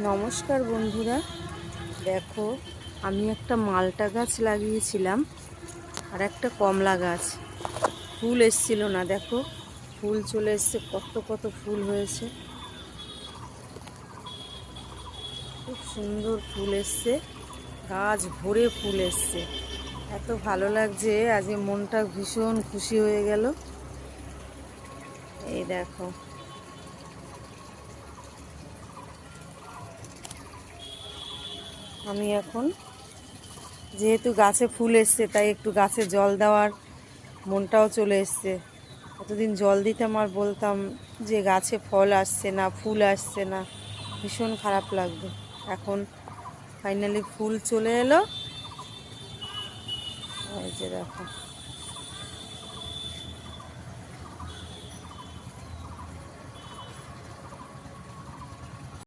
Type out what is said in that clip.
নমস্কার বন্ধুরা, দেখো আমি একটা মালটা গাছ লাগিয়েছিলাম আর একটা কমলা গাছ। ফুল এসছিল না, দেখো ফুল চলে এসছে, কত কত ফুল হয়েছে, খুব সুন্দর ফুল এসছে, গাছ ভরে ফুল এসছে। এত ভালো লাগছে, আজকে মনটা ভীষণ খুশি হয়ে গেল। এই দেখো, আমি এখন যেহেতু গাছে ফুল এসছে তাই একটু গাছে জল দেওয়ার মনটাও চলে এসছে। এতদিন জল দিতাম আর বলতাম যে গাছে ফল আসছে না, ফুল আসছে না, ভীষণ খারাপ লাগতো। এখন ফাইনালি ফুল চলে এলো, এই যে দেখো।